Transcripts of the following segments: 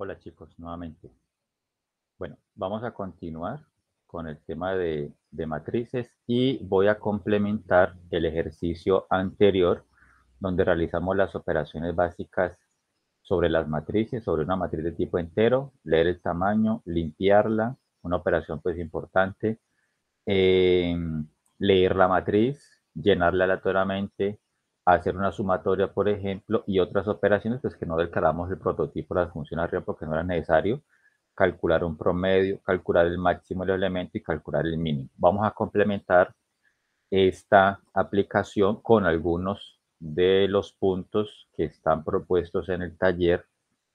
Hola chicos, nuevamente. Bueno, vamos a continuar con el tema de matrices y voy a complementar el ejercicio anterior donde realizamos las operaciones básicas sobre las matrices, sobre una matriz de tipo entero, leer el tamaño, limpiarla, una operación pues importante, eh, leer la matriz, llenarla aleatoriamente, hacer una sumatoria, por ejemplo, y otras operaciones, pues que no declaramos el prototipo de las funciones arriba porque no era necesario, calcular un promedio, calcular el máximo del elemento y calcular el mínimo. Vamos a complementar esta aplicación con algunos de los puntos que están propuestos en el taller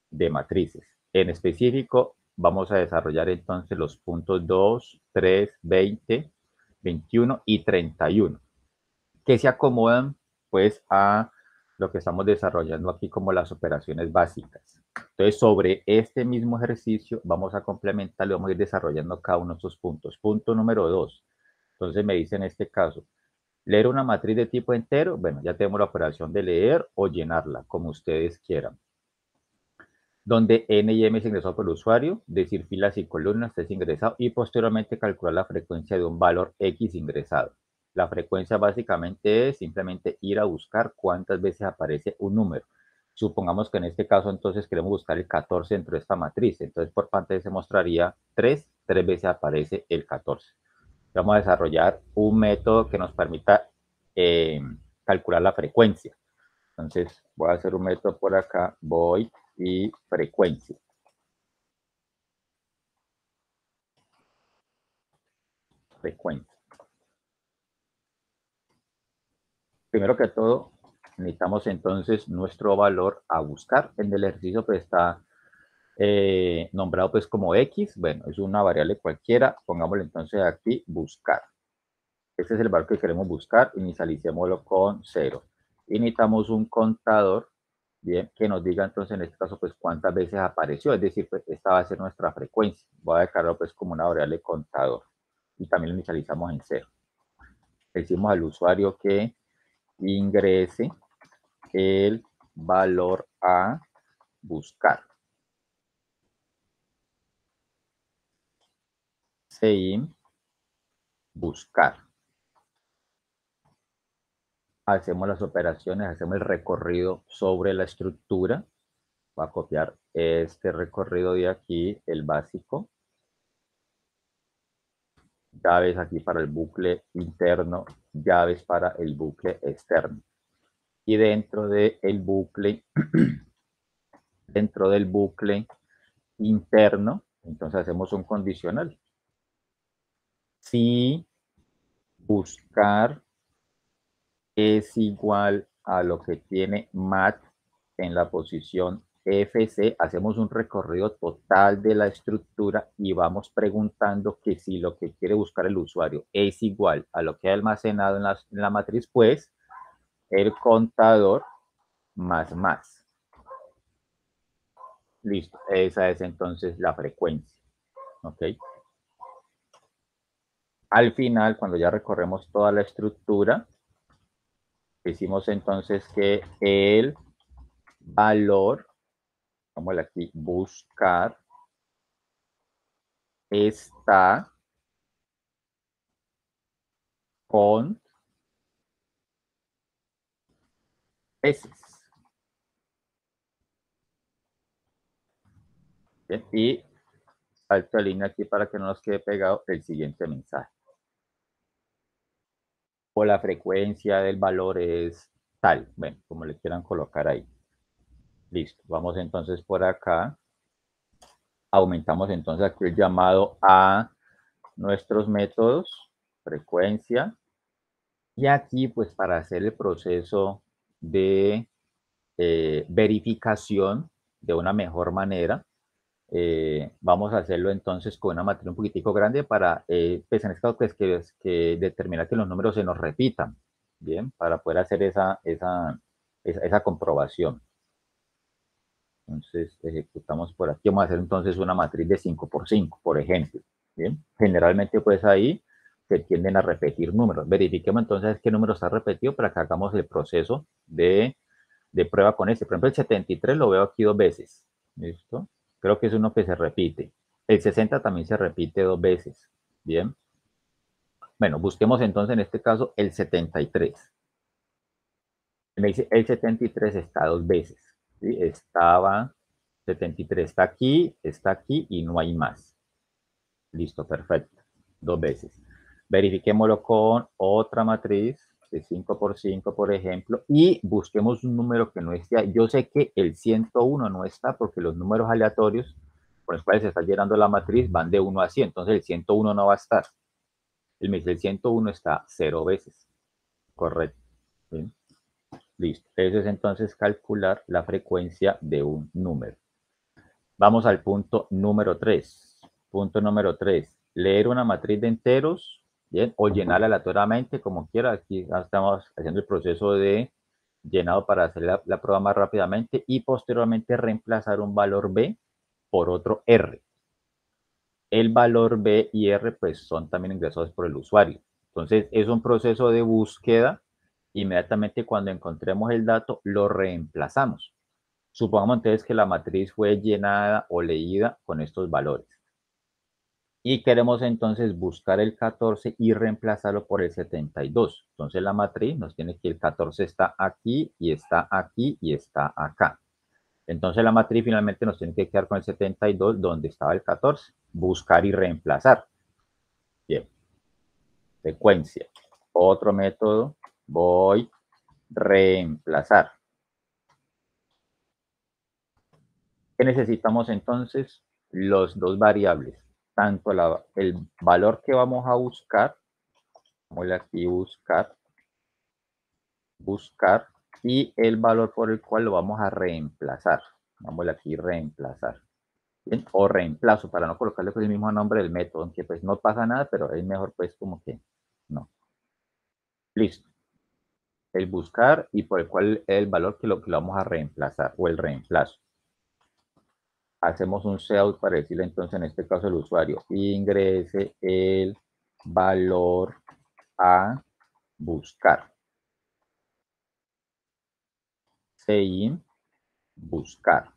de matrices. En específico, vamos a desarrollar entonces los puntos 2, 3, 20, 21 y 31, que se acomodan pues a lo que estamos desarrollando aquí como las operaciones básicas. Entonces, sobre este mismo ejercicio vamos a complementar, vamos a ir desarrollando cada uno de estos puntos. Punto número 2. Entonces me dice en este caso, leer una matriz de tipo entero, bueno, ya tenemos la operación de leer o llenarla, como ustedes quieran. Donde N y M es ingresado por el usuario, decir filas y columnas es ingresado y posteriormente calcular la frecuencia de un valor X ingresado. La frecuencia básicamente es simplemente ir a buscar cuántas veces aparece un número. Supongamos que en este caso entonces queremos buscar el 14 dentro de esta matriz. Entonces por pantalla se mostraría 3 veces aparece el 14. Vamos a desarrollar un método que nos permita calcular la frecuencia. Entonces voy a hacer un método por acá, void y frecuencia. Frecuencia. Primero que todo, necesitamos entonces nuestro valor a buscar. En el ejercicio pues está nombrado pues como X. Bueno, es una variable cualquiera. Pongámosle entonces aquí buscar. Este es el valor que queremos buscar. Inicialicémoslo con 0. Y necesitamos un contador, bien, que nos diga entonces en este caso pues cuántas veces apareció. Es decir, pues esta va a ser nuestra frecuencia. Voy a declararlo pues como una variable contador. Y también lo inicializamos en 0. Decimos al usuario que ingrese el valor a buscar. Sein, buscar. Hacemos las operaciones, hacemos el recorrido sobre la estructura. Voy a copiar este recorrido de aquí, el básico. Llaves aquí para el bucle interno, llaves para el bucle externo. Y dentro del bucle, dentro del bucle interno, entonces hacemos un condicional. Si buscar es igual a lo que tiene mat en la posición FC, hacemos un recorrido total de la estructura y vamos preguntando que si lo que quiere buscar el usuario es igual a lo que ha almacenado en la matriz, pues el contador más. Listo, esa es entonces la frecuencia. ¿Ok? Al final, cuando ya recorremos toda la estructura, decimos entonces que el valor, vamos aquí, buscar, está con veces. Bien, y salto de línea aquí para que no nos quede pegado el siguiente mensaje. O la frecuencia del valor es tal, bueno, como le quieran colocar ahí. Listo, vamos entonces por acá. Aumentamos entonces aquí el llamado a nuestros métodos, frecuencia. Y aquí, pues para hacer el proceso de verificación de una mejor manera, vamos a hacerlo entonces con una matriz un poquitico grande para, pues en este caso, pues que determinar que los números se nos repitan, ¿bien? Para poder hacer esa comprobación. Entonces, ejecutamos por aquí. Vamos a hacer entonces una matriz de 5 por 5, por ejemplo, ¿bien? Generalmente, pues ahí se tienden a repetir números. Verifiquemos entonces qué número está repetido para que hagamos el proceso de prueba con ese. Por ejemplo, el 73 lo veo aquí 2 veces. ¿Listo? Creo que es uno que se repite. El 60 también se repite 2 veces. Bien. Bueno, busquemos entonces en este caso el 73. Me dice el 73 está 2 veces. ¿Sí? Estaba 73, está aquí y no hay más. Listo, perfecto. 2 veces. Verifiquémoslo con otra matriz de 5 por 5, por ejemplo, y busquemos un número que no esté ahí. Yo sé que el 101 no está porque los números aleatorios por los cuales se está llenando la matriz van de 1 a 100, entonces el 101 no va a estar. El 101 está 0 veces. Correcto. ¿Sí? Listo. Eso es entonces calcular la frecuencia de un número. Vamos al punto número 3. Punto número 3. Leer una matriz de enteros, ¿bien? O llenarla aleatoriamente, como quiera. Aquí estamos haciendo el proceso de llenado para hacer la prueba más rápidamente y posteriormente reemplazar un valor B por otro R. El valor B y R pues son también ingresados por el usuario. Entonces es un proceso de búsqueda. Inmediatamente cuando encontremos el dato lo reemplazamos. Supongamos entonces que la matriz fue llenada o leída con estos valores. Y queremos entonces buscar el 14 y reemplazarlo por el 72. Entonces la matriz nos tiene que el 14 está aquí y está aquí y está acá. Entonces la matriz finalmente nos tiene que quedar con el 72 donde estaba el 14. Buscar y reemplazar. Bien. Secuencia. Otro método. Voy reemplazar. ¿Qué necesitamos entonces? Los dos variables. Tanto el valor que vamos a buscar, vamos aquí buscar, buscar, y el valor por el cual lo vamos a reemplazar. Vamos aquí reemplazar. ¿Bien? O reemplazo, para no colocarle pues el mismo nombre del método, aunque pues no pasa nada, pero es mejor pues como que no. Listo. El buscar y por el cual el valor que lo vamos a reemplazar o el reemplazo. Hacemos un seout para decirle entonces en este caso al usuario ingrese el valor a buscar. Sein buscar.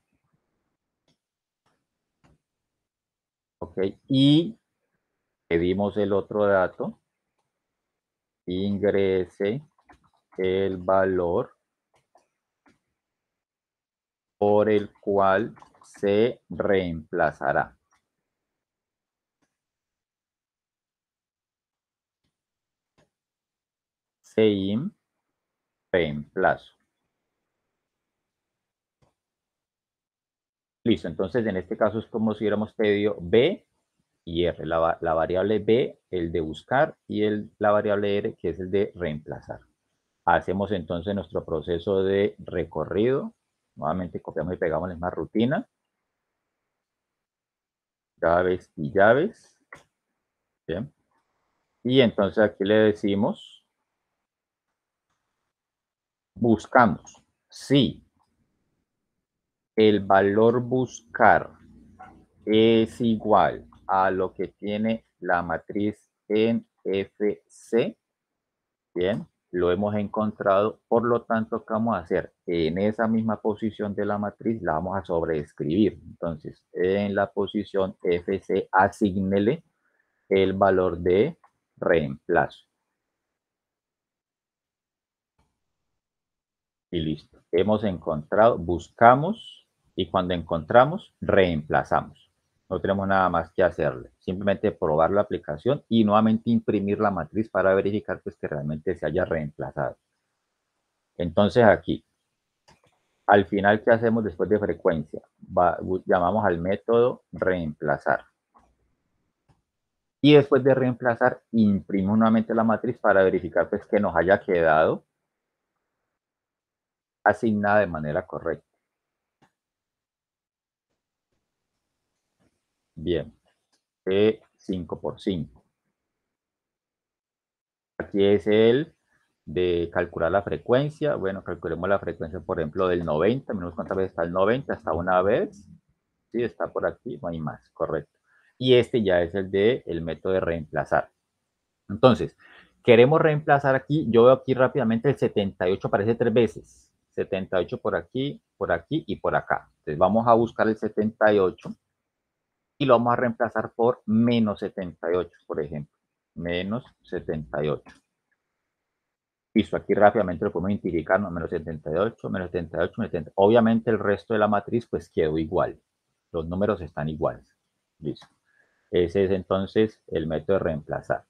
Ok, y pedimos el otro dato. Ingrese el valor por el cual se reemplazará. Sein reemplazo. Listo, entonces en este caso es como si hubiéramos pedido B y R, la variable B, el de buscar, y la variable R, que es el de reemplazar. Hacemos entonces nuestro proceso de recorrido. Nuevamente copiamos y pegamos la misma rutina. Llaves y llaves. Bien. Y entonces aquí le decimos, buscamos si el valor buscar es igual a lo que tiene la matriz en FC. Bien, lo hemos encontrado, por lo tanto, ¿qué vamos a hacer? En esa misma posición de la matriz la vamos a sobreescribir. Entonces, en la posición FC, asígnele el valor de reemplazo. Y listo. Hemos encontrado, buscamos y cuando encontramos, reemplazamos. No tenemos nada más que hacerle. Simplemente probar la aplicación y nuevamente imprimir la matriz para verificar pues, que realmente se haya reemplazado. Entonces aquí, al final, ¿qué hacemos después de frecuencia? Llamamos al método reemplazar. Y después de reemplazar, imprimimos nuevamente la matriz para verificar pues, que nos haya quedado asignada de manera correcta. Bien, 5 por 5. Aquí es el de calcular la frecuencia. Bueno, calculemos la frecuencia, por ejemplo, del 90. Miremos cuántas veces está el 90, hasta una vez. Sí, está por aquí, no hay más, correcto. Y este ya es el de el método de reemplazar. Entonces, queremos reemplazar aquí, yo veo aquí rápidamente el 78 aparece 3 veces. 78 por aquí y por acá. Entonces vamos a buscar el 78 y lo vamos a reemplazar por menos 78, por ejemplo. Menos 78. Listo, aquí rápidamente lo podemos identificar, ¿no? Menos 78, menos 78, menos 70. Obviamente el resto de la matriz pues quedó igual. Los números están iguales. Listo. Ese es entonces el método de reemplazar.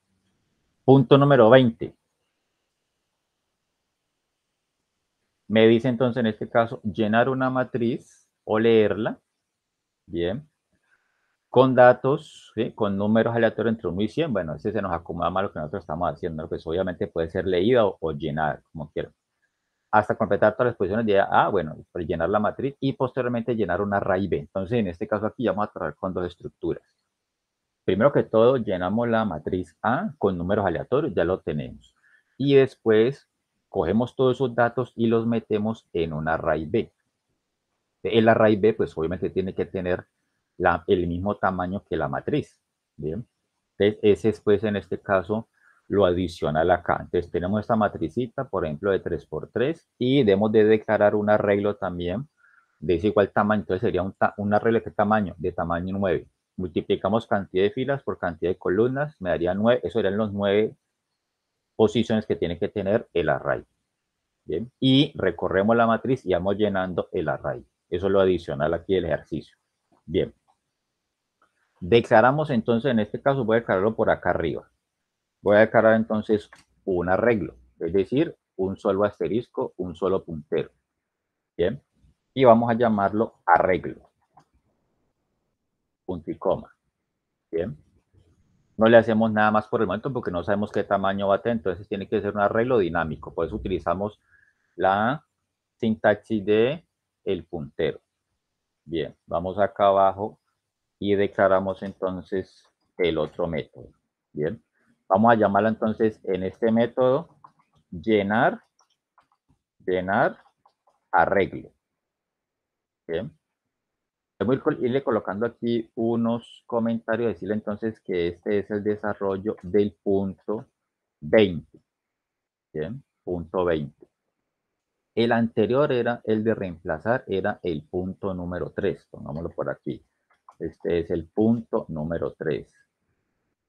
Punto número 20. Me dice entonces en este caso llenar una matriz o leerla. Bien. Con datos, ¿sí? Con números aleatorios entre 1 y 100. Bueno, este se nos acomoda más lo que nosotros estamos haciendo, ¿no? Pues obviamente puede ser leída o llenada, como quieran. Hasta completar todas las posiciones de A, bueno, para llenar la matriz y posteriormente llenar un array B. Entonces, en este caso aquí vamos a trabajar con dos estructuras. Primero que todo, llenamos la matriz A con números aleatorios, ya lo tenemos. Y después cogemos todos esos datos y los metemos en un array B. El array B, pues obviamente tiene que tener el mismo tamaño que la matriz. Bien. Entonces, ese es, pues, en este caso, lo adicional acá. Entonces, tenemos esta matricita, por ejemplo, de 3×3 y debemos de declarar un arreglo también de ese igual tamaño. Entonces, sería un arreglo de qué tamaño? De tamaño 9. Multiplicamos cantidad de filas por cantidad de columnas, me daría 9. Eso serían los 9 posiciones que tiene que tener el array. Bien. Y recorremos la matriz y vamos llenando el array. Eso es lo adicional aquí del ejercicio. Bien. Declaramos entonces, en este caso voy a declararlo por acá arriba. Voy a declarar entonces un arreglo, es decir, un solo asterisco, un solo puntero. Bien. Y vamos a llamarlo arreglo. Punto y coma. Bien. No le hacemos nada más por el momento porque no sabemos qué tamaño va a tener, entonces tiene que ser un arreglo dinámico. Por eso utilizamos la sintaxis de el puntero. Bien, vamos acá abajo y declaramos entonces el otro método. Bien, vamos a llamarlo entonces en este método llenar arreglo. Bien, voy a irle colocando aquí unos comentarios, decirle entonces que este es el desarrollo del punto 20. Bien, punto 20. El anterior era el de reemplazar, era el punto número 3. Pongámoslo por aquí. Este es el punto número 3.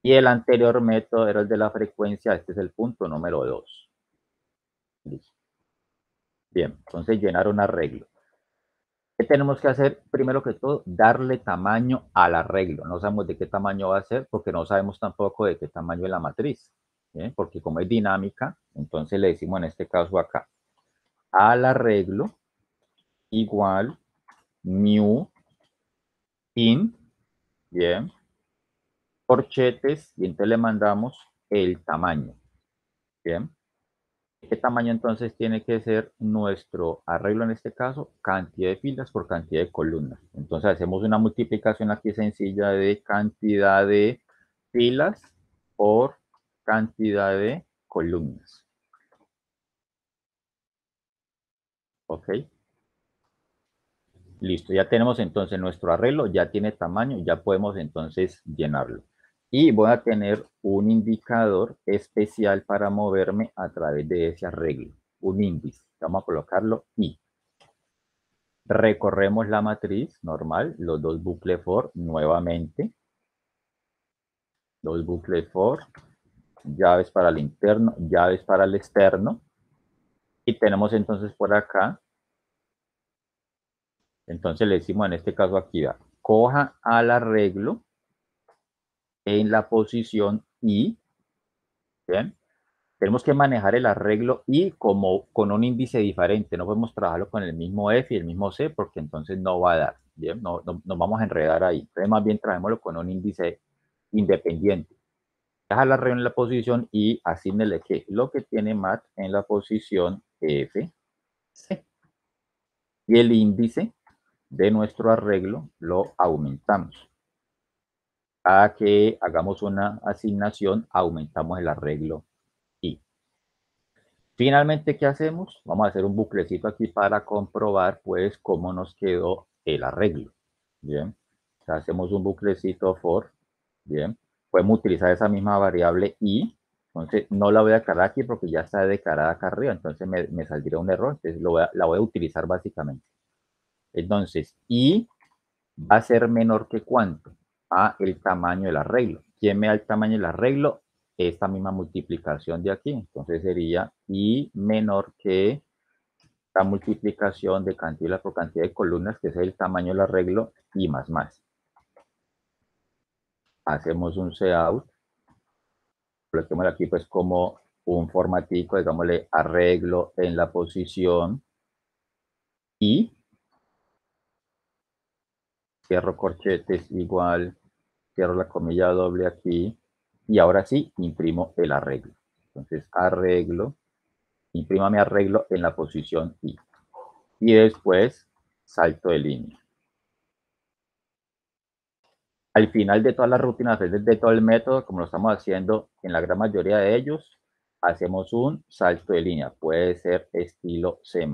Y el anterior método era el de la frecuencia. Este es el punto número 2. Listo. Bien, entonces llenar un arreglo. ¿Qué tenemos que hacer? Primero que todo, darle tamaño al arreglo. No sabemos de qué tamaño va a ser porque no sabemos tampoco de qué tamaño es la matriz. ¿Bien? Porque como es dinámica, entonces le decimos en este caso acá, al arreglo igual new in, bien, corchetes, y entonces le mandamos el tamaño, bien. ¿Qué tamaño entonces tiene que ser nuestro arreglo en este caso? Cantidad de filas por cantidad de columnas. Entonces hacemos una multiplicación aquí sencilla de cantidad de filas por cantidad de columnas. ¿Ok? Listo, ya tenemos entonces nuestro arreglo, ya tiene tamaño, ya podemos entonces llenarlo. Y voy a tener un indicador especial para moverme a través de ese arreglo, un índice. Vamos a colocarlo I. Recorremos la matriz normal, los dos bucles for nuevamente. Dos bucles for, llaves para el interno, llaves para el externo. Y tenemos entonces por acá, entonces le decimos en este caso aquí, coja al arreglo en la posición I. Bien. Tenemos que manejar el arreglo I como con un índice diferente. No podemos trabajarlo con el mismo F y el mismo C porque entonces no va a dar. Bien, no, nos vamos a enredar ahí. Entonces más bien trabajémoslo con un índice independiente. Deja el arreglo en la posición I, asígnele que lo que tiene mat en la posición F, C. Y el índice de nuestro arreglo lo aumentamos. Cada que hagamos una asignación, aumentamos el arreglo I. Finalmente, ¿qué hacemos? Vamos a hacer un buclecito aquí para comprobar, pues, cómo nos quedó el arreglo. Bien. O sea, hacemos un buclecito for. Bien. Podemos utilizar esa misma variable i. Entonces, no la voy a declarar aquí porque ya está declarada acá arriba. Entonces, me saldría un error. Entonces, la voy a utilizar básicamente. Entonces, y va a ser menor que ¿cuánto? A el tamaño del arreglo. ¿Quién me da el tamaño del arreglo? Esta misma multiplicación de aquí. Entonces sería y menor que la multiplicación de cantidad por cantidad de columnas, que es el tamaño del arreglo, y más. Hacemos un cout, coloquemos aquí pues como un formatico, digámosle arreglo en la posición y cierro corchetes igual, cierro la comilla doble aquí y ahora sí imprimo el arreglo. Entonces arreglo, imprima mi arreglo en la posición I y después salto de línea. Al final de todas las rutinas, de todo el método, como lo estamos haciendo en la gran mayoría de ellos, hacemos un salto de línea. Puede ser estilo C++,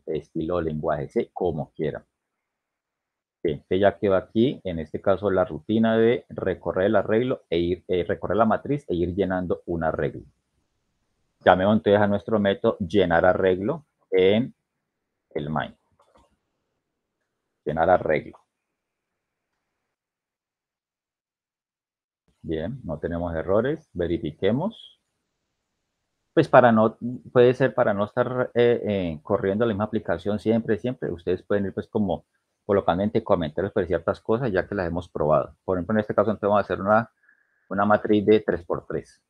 estilo lenguaje C, como quieran. Bien, ya quedó aquí, en este caso, la rutina de recorrer el arreglo recorrer la matriz e ir llenando un arreglo. Llamemos entonces a nuestro método llenar arreglo en el main. Llenar arreglo. Bien, no tenemos errores. Verifiquemos. Pues puede ser para no estar corriendo la misma aplicación siempre, ustedes pueden ir pues como colocando entre comentarios pues, ciertas cosas ya que las hemos probado. Por ejemplo, en este caso entonces vamos a hacer una matriz de 3×3.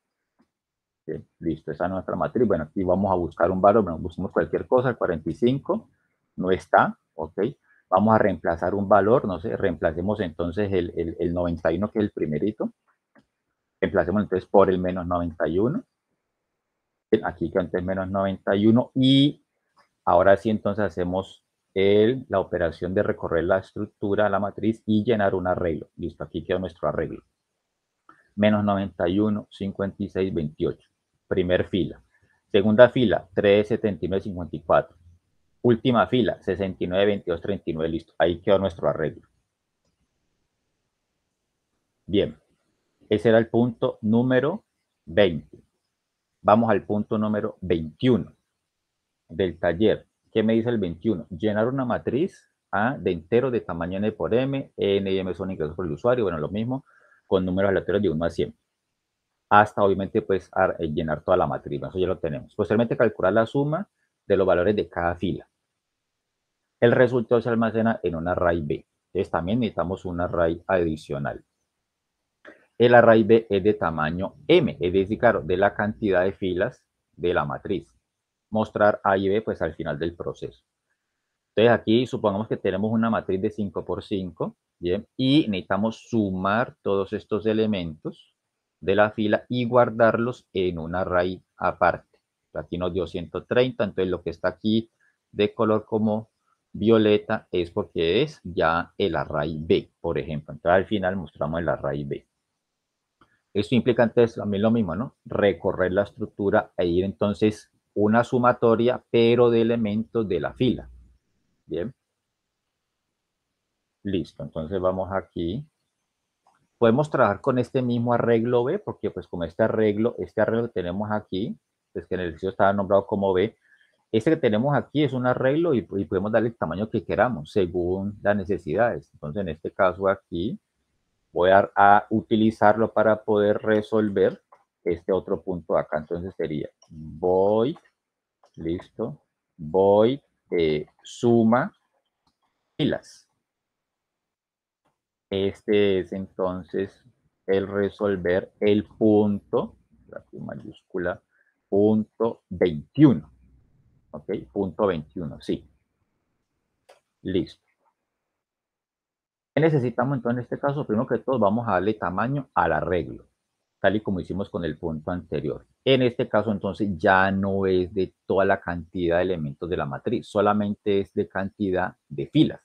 Bien, listo, esa es nuestra matriz. Bueno, aquí vamos a buscar un valor, bueno, buscamos cualquier cosa, el 45 no está, ok. Vamos a reemplazar un valor, no sé, reemplacemos entonces el 91 que es el primerito. Reemplacemos entonces por el menos 91. Aquí que antes menos 91 y ahora sí entonces hacemos la operación de recorrer la estructura, la matriz y llenar un arreglo. Listo, aquí quedó nuestro arreglo. Menos 91, 56, 28. Primer fila. Segunda fila, 3, 79, 54. Última fila, 69, 22, 39. Listo, ahí quedó nuestro arreglo. Bien, ese era el punto número 20. Vamos al punto número 21 del taller. ¿Qué me dice el 21? Llenar una matriz de enteros de tamaño n por m, n y m son ingresos por el usuario, bueno, lo mismo, con números aleatorios de 1 a 100. Hasta, obviamente, pues, llenar toda la matriz, eso ya lo tenemos. Posteriormente, calcular la suma de los valores de cada fila. El resultado se almacena en un array B. Entonces, también necesitamos un array adicional. El array B es de tamaño m, es decir, claro, de la cantidad de filas de la matriz. Mostrar A y B, pues, al final del proceso. Entonces aquí supongamos que tenemos una matriz de 5×5, ¿bien? Y necesitamos sumar todos estos elementos de la fila y guardarlos en un array aparte. Aquí nos dio 130, entonces lo que está aquí de color como violeta es porque es ya el array B, por ejemplo. Entonces al final mostramos el array B. Esto implica entonces también lo mismo, ¿no? Recorrer la estructura e ir entonces una sumatoria, pero de elementos de la fila. Bien. Listo, entonces vamos aquí. Podemos trabajar con este mismo arreglo B, porque pues como este arreglo que tenemos aquí, pues que en el ejercicio estaba nombrado como B, este que tenemos aquí es un arreglo y podemos darle el tamaño que queramos según las necesidades. Entonces en este caso aquí voy a utilizarlo para poder resolver este otro punto de acá. Entonces sería void, listo, void suma filas. Este es entonces el resolver el punto, aquí mayúscula, punto 21. ¿Ok? Punto 21, sí. Listo. ¿Qué necesitamos entonces en este caso? Primero que todo vamos a darle tamaño al arreglo, tal y como hicimos con el punto anterior. En este caso entonces ya no es de toda la cantidad de elementos de la matriz, solamente es de cantidad de filas.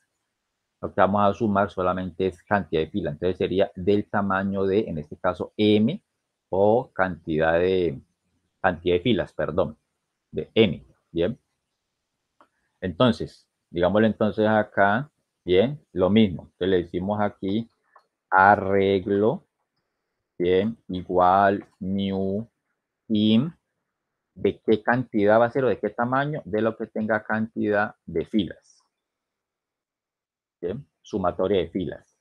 Lo que vamos a sumar solamente es cantidad de filas. Entonces sería del tamaño de, en este caso, m o cantidad de filas, perdón, de n. Bien. Entonces, digámosle entonces acá, bien, lo mismo. Entonces le decimos aquí arreglo, bien, igual new in, de qué cantidad va a ser o de qué tamaño, de lo que tenga cantidad de filas. ¿bien? Sumatoria de filas.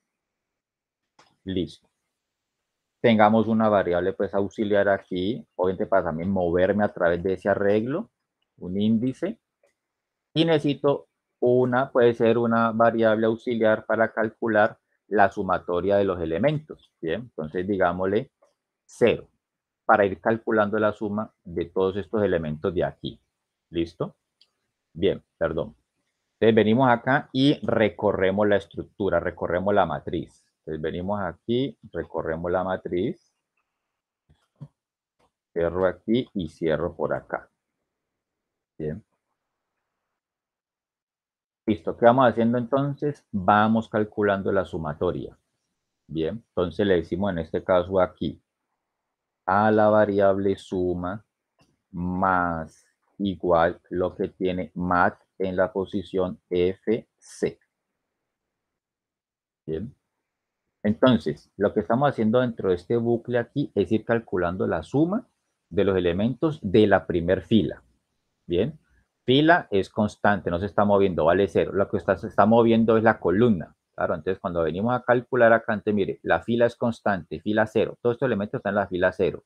Listo. Tengamos una variable pues auxiliar aquí, obviamente para también moverme a través de ese arreglo, un índice, y necesito puede ser una variable auxiliar para calcular la sumatoria de los elementos, ¿bien? Entonces digámosle 0, para ir calculando la suma de todos estos elementos de aquí, ¿listo? Bien, perdón. Entonces venimos acá y recorremos la estructura, recorremos la matriz. Entonces venimos aquí, recorremos la matriz, cierro aquí y cierro por acá. Bien. Listo, ¿qué vamos haciendo entonces? Vamos calculando la sumatoria. Bien, entonces le decimos en este caso aquí a la variable suma más igual lo que tiene mat en la posición FC. Bien. Entonces, lo que estamos haciendo dentro de este bucle aquí es ir calculando la suma de los elementos de la primer fila. Bien, fila es constante, no se está moviendo, vale 0. Lo que se está moviendo es la columna. Claro, entonces cuando venimos a calcular acá, entonces mire, la fila es constante, fila 0. Todos estos elementos están en la fila 0.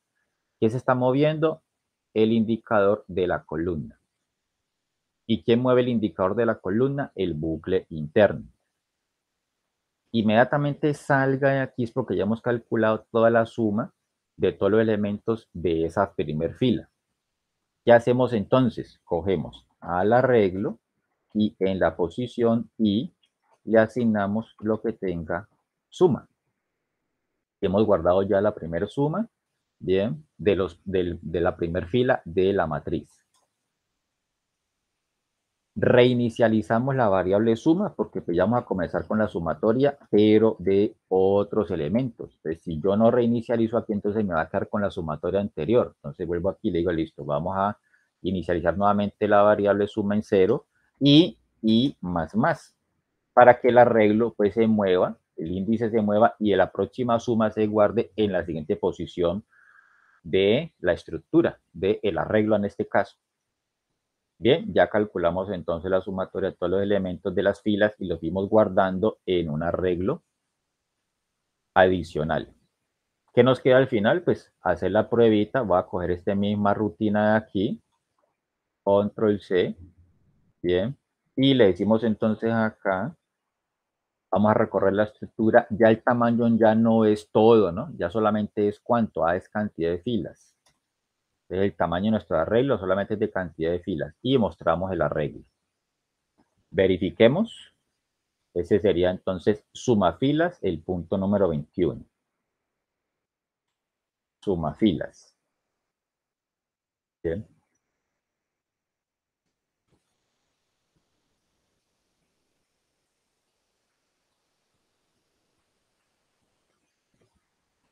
¿Qué se está moviendo? El indicador de la columna. ¿Y quién mueve el indicador de la columna? El bucle interno. Inmediatamente salga de aquí es porque ya hemos calculado toda la suma de todos los elementos de esa primer fila. ¿Qué hacemos entonces? Cogemos al arreglo y en la posición I le asignamos lo que tenga suma. Hemos guardado ya la primera suma, bien, de la primera fila de la matriz. Reinicializamos la variable suma porque pues ya vamos a comenzar con la sumatoria, pero de otros elementos. Entonces, si yo no reinicializo aquí, entonces me va a quedar con la sumatoria anterior. Entonces vuelvo aquí y le digo, listo, vamos a inicializar nuevamente la variable suma en 0 y más, para que el arreglo pues se mueva, el índice se mueva y la próxima suma se guarde en la siguiente posición de la estructura, del arreglo en este caso. Bien, ya calculamos entonces la sumatoria de todos los elementos de las filas y los fuimos guardando en un arreglo adicional. ¿Qué nos queda al final? Pues hacer la pruebita. Voy a coger esta misma rutina de aquí, control C, bien, y le decimos entonces acá, vamos a recorrer la estructura, ya el tamaño ya no es todo, ¿no? Ya solamente es cuánto, es cantidad de filas. Entonces el tamaño de nuestro arreglo solamente es de cantidad de filas y mostramos el arreglo. Verifiquemos. Ese sería entonces suma filas, el punto número 21. Suma filas. Bien.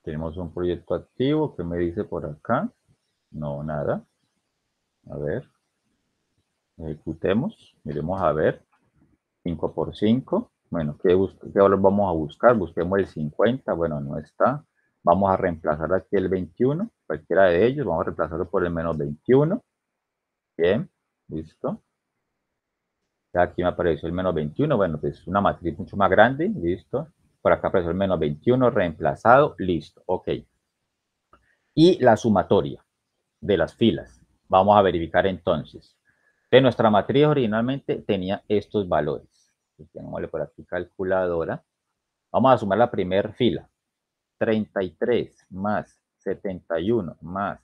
Tenemos un proyecto activo que me dice por acá. No, nada. A ver. Ejecutemos. Miremos a ver. 5 por 5. Bueno, ¿qué valor vamos a buscar? Busquemos el 50. Bueno, no está. Vamos a reemplazar aquí el 21. Cualquiera de ellos. Vamos a reemplazarlo por el menos 21. Bien. Listo. Ya aquí me apareció el menos 21. Bueno, pues una matriz mucho más grande. Listo. Por acá apareció el menos 21 reemplazado. Listo. Ok. Y la sumatoria de las filas. Vamos a verificar entonces. De nuestra matriz originalmente tenía estos valores. Tengámosle por aquí calculadora. Vamos a sumar la primera fila. 33 más 71 más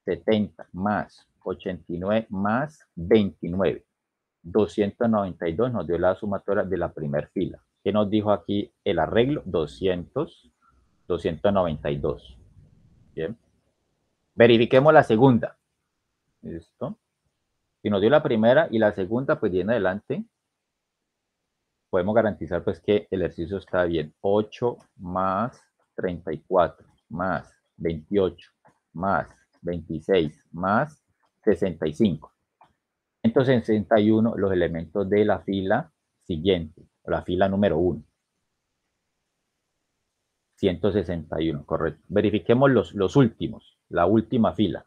70 más 89 más 29. 292 nos dio la sumatoria de la primera fila. ¿Qué nos dijo aquí el arreglo? 292. Bien. Verifiquemos la segunda. ¿Listo? Si nos dio la primera y la segunda, pues de en adelante podemos garantizar pues que el ejercicio está bien. 8 más 34 más 28 más 26 más 65. Entonces en 61 los elementos de la fila siguiente, la fila número 1. 161, correcto. Verifiquemos los últimos, la última fila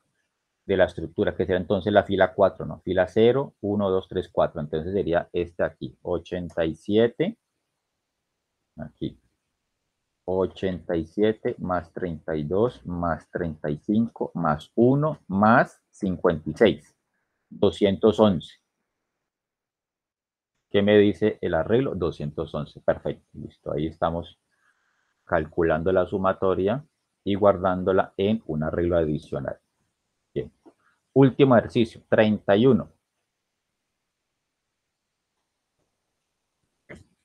de la estructura, que será entonces la fila 4, ¿no? Fila 0, 1, 2, 3, 4. Entonces sería este aquí, 87 Aquí. 87 más 32 más 35 más 1 más 56. 211. ¿Qué me dice el arreglo? 211. Perfecto. Listo. Ahí estamos calculando la sumatoria y guardándola en un arreglo adicional. Bien. Último ejercicio. 31.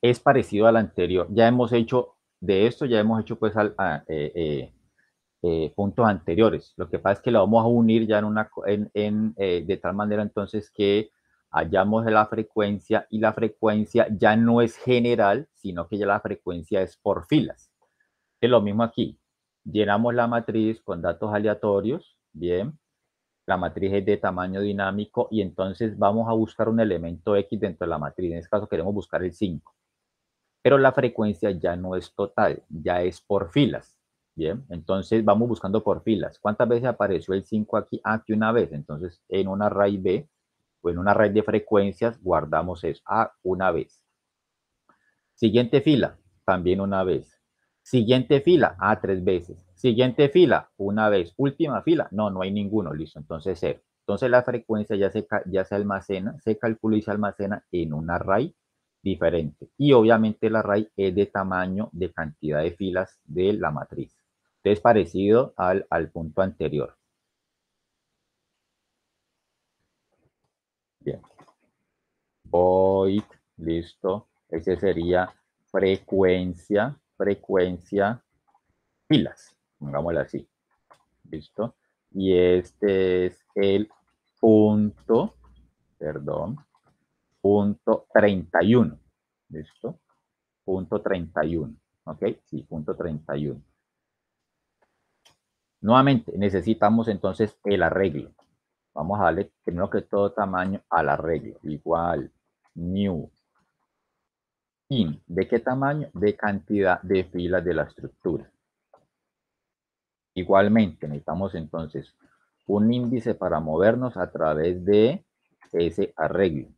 Es parecido al anterior. Ya hemos hecho de esto, ya hemos hecho pues puntos anteriores. Lo que pasa es que lo vamos a unir ya de tal manera entonces que hallamos la frecuencia y la frecuencia ya no es general, sino que ya la frecuencia es por filas. Es lo mismo aquí. Llenamos la matriz con datos aleatorios, bien. La matriz es de tamaño dinámico y entonces vamos a buscar un elemento X dentro de la matriz. En este caso queremos buscar el 5. Pero la frecuencia ya no es total, ya es por filas. Bien, entonces vamos buscando por filas. ¿Cuántas veces apareció el 5 aquí? Aquí una vez. Entonces en un array B o en un array de frecuencias guardamos eso. Una vez. Siguiente fila, también una vez. Siguiente fila, tres veces. Siguiente fila, una vez. Última fila, no hay ninguno, listo, entonces 0. Entonces la frecuencia ya se almacena, se calcula y se almacena en un array diferente. Y obviamente el array es de tamaño, de cantidad de filas de la matriz. Es parecido al punto anterior. Bien. Void, listo. Ese sería frecuencia, filas, pongámoslo así, ¿listo? Y este es el punto, perdón, punto 31, ¿listo? Punto 31, ¿ok? Sí, punto 31. Nuevamente, necesitamos entonces el arreglo. Vamos a darle primero que todo tamaño al arreglo, igual, new, in. ¿De qué tamaño? De cantidad de filas de la estructura. Igualmente, necesitamos entonces un índice para movernos a través de ese arreglo.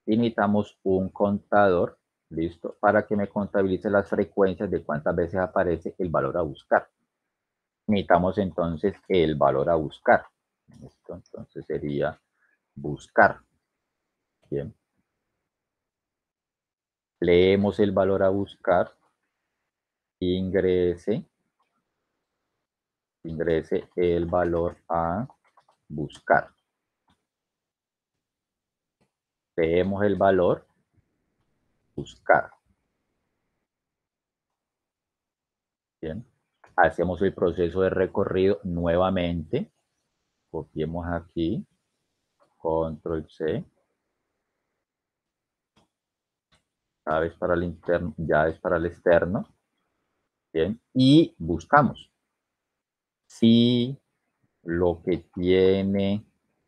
Y necesitamos un contador, listo, para que me contabilice las frecuencias de cuántas veces aparece el valor a buscar. Necesitamos entonces el valor a buscar. ¿Listo? Entonces sería buscar. Bien. Leemos el valor a buscar. Ingrese el valor a buscar. Leemos el valor buscar. Bien. Hacemos el proceso de recorrido nuevamente. Copiemos aquí. Control C. Llaves para el interno, llaves para el externo. Bien. Y buscamos. Si lo que tiene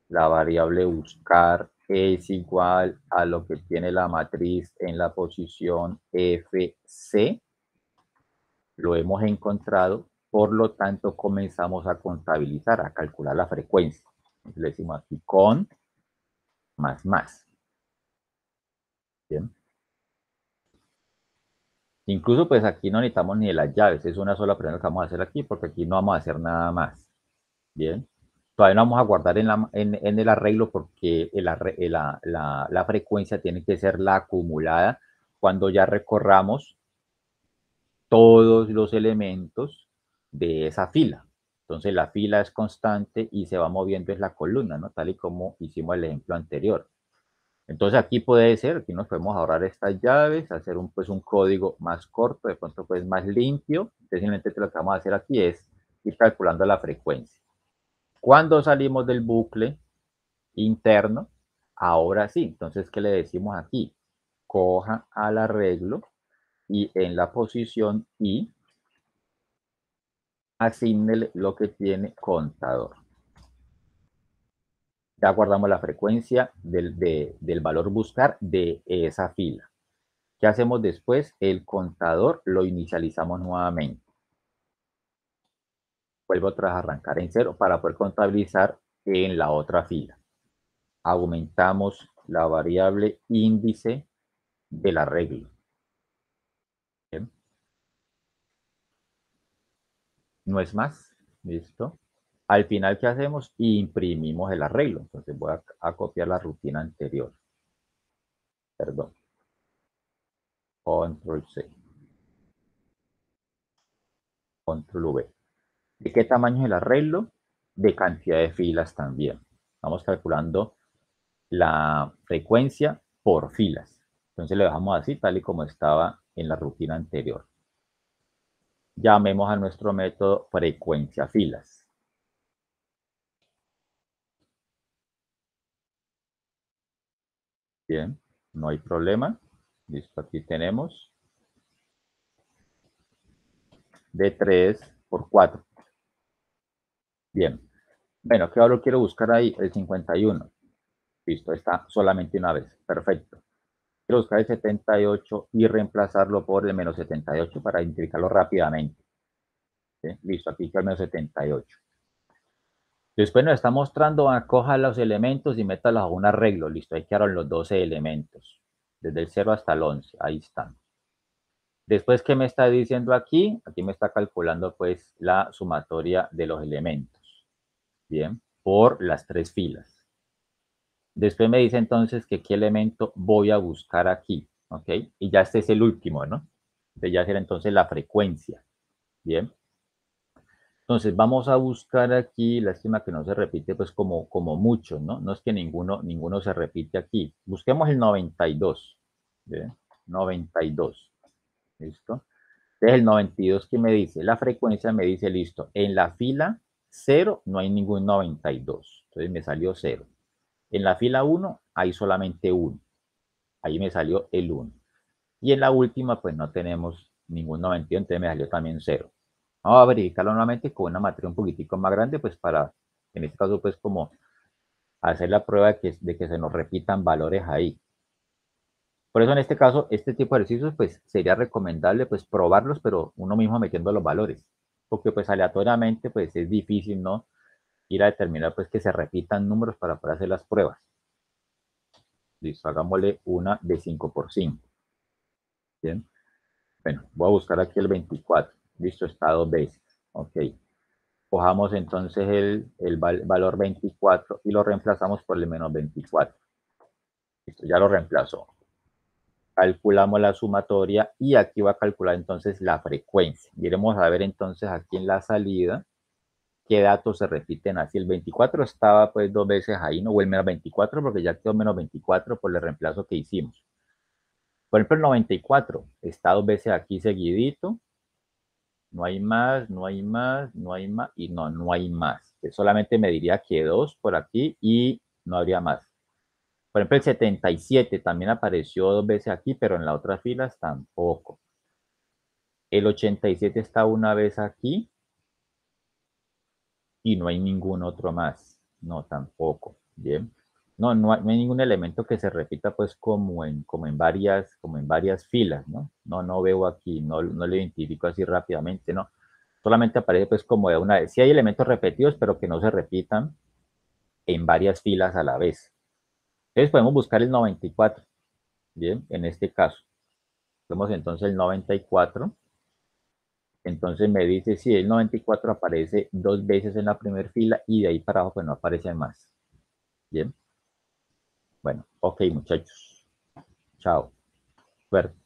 la variable buscar es igual a lo que tiene la matriz en la posición FC, lo hemos encontrado, por lo tanto comenzamos a contabilizar, a calcular la frecuencia. Entonces le decimos aquí con más. Bien. Incluso pues aquí no necesitamos ni de las llaves, es una sola operación que vamos a hacer aquí porque aquí no vamos a hacer nada más. Bien. Todavía no vamos a guardar en el arreglo porque la frecuencia tiene que ser la acumulada cuando ya recorramos todos los elementos de esa fila. Entonces la fila es constante y se va moviendo es la columna, ¿no? Tal y como hicimos el ejemplo anterior. Entonces aquí puede ser, aquí nos podemos ahorrar estas llaves, hacer un código más corto, de pronto pues más limpio. Entonces simplemente lo que vamos a hacer aquí es ir calculando la frecuencia. Cuando salimos del bucle interno, ahora sí, entonces, ¿qué le decimos aquí? Coja al arreglo y en la posición I, asígnele lo que tiene contador. Ya guardamos la frecuencia del valor buscar de esa fila. ¿Qué hacemos después? El contador lo inicializamos nuevamente. Vuelvo otra vez a arrancar en 0 para poder contabilizar en la otra fila. Aumentamos la variable índice del arreglo. Bien. no es más, ¿listo? Al final, ¿qué hacemos? Imprimimos el arreglo. Entonces voy a copiar la rutina anterior. Perdón. Control C. Control V. ¿De qué tamaño es el arreglo? De cantidad de filas también. Vamos calculando la frecuencia por filas. Entonces le dejamos así, tal y como estaba en la rutina anterior. Llamemos a nuestro método frecuencia filas. Bien, no hay problema. Listo, aquí tenemos de 3 por 4. Bien. Bueno, ¿qué valor quiero buscar ahí? El 51. Listo, está solamente una vez. Perfecto. Quiero buscar el 78 y reemplazarlo por el menos 78 para identificarlo rápidamente. ¿Sí? Listo, aquí queda el menos 78. Después nos está mostrando, acoja los elementos y métalos a un arreglo. Listo, ahí quedaron los 12 elementos. Desde el 0 hasta el 11. Ahí están. Después, ¿qué me está diciendo aquí? Aquí me está calculando pues la sumatoria de los elementos. Bien, por las 3 filas. Después me dice entonces que qué elemento voy a buscar aquí, ¿ok? Y ya este es el último, ¿no? Entonces ya será entonces la frecuencia, ¿bien? Entonces vamos a buscar aquí, lástima que no se repite pues como mucho, ¿no? No es que ninguno se repite aquí. Busquemos el 92, ¿bien? 92, ¿listo? Entonces el 92, ¿qué me dice? La frecuencia me dice, listo, en la fila 0 no hay ningún 92, entonces me salió 0. En la fila 1 hay solamente 1. Ahí me salió el 1. Y en la última, pues no tenemos ningún 91, entonces me salió también 0. Vamos a verificarlo nuevamente con una matriz un poquitico más grande, pues para, en este caso, pues como hacer la prueba de que se nos repitan valores ahí. Por eso en este caso, este tipo de ejercicios, pues sería recomendable, pues probarlos, pero uno mismo metiendo los valores. Porque pues aleatoriamente, pues es difícil, ¿no? Ir a determinar, pues que se repitan números para poder hacer las pruebas. Listo, hagámosle una de 5 por 5. Bien. Bueno, voy a buscar aquí el 24. Listo, está dos veces. Ok. Cojamos entonces el valor 24 y lo reemplazamos por el menos 24. Listo, ya lo reemplazó. Calculamos la sumatoria y aquí va a calcular entonces la frecuencia. Iremos a ver entonces aquí en la salida qué datos se repiten así. El 24 estaba pues dos veces ahí, no, o el menos 24 porque ya quedó menos 24 por el reemplazo que hicimos. Por ejemplo, el 94 está dos veces aquí seguidito. No hay más, no hay más, no hay más y no hay más. Solamente me diría que dos por aquí y no habría más. Por ejemplo, el 77 también apareció dos veces aquí, pero en las otras filas tampoco. El 87 está una vez aquí y no hay ningún otro más. No, tampoco. Bien. No hay ningún elemento que se repita pues como en varias filas, ¿no? No veo aquí, no lo identifico así rápidamente, ¿no? Solamente aparece pues como de una vez. Sí hay elementos repetidos, pero que no se repitan en varias filas a la vez. Entonces podemos buscar el 94, bien, en este caso. Vemos entonces el 94. Entonces me dice si el 94 aparece dos veces en la primera fila y de ahí para abajo pues no aparece más. Bien. Bueno, ok muchachos. Chao. Suerte.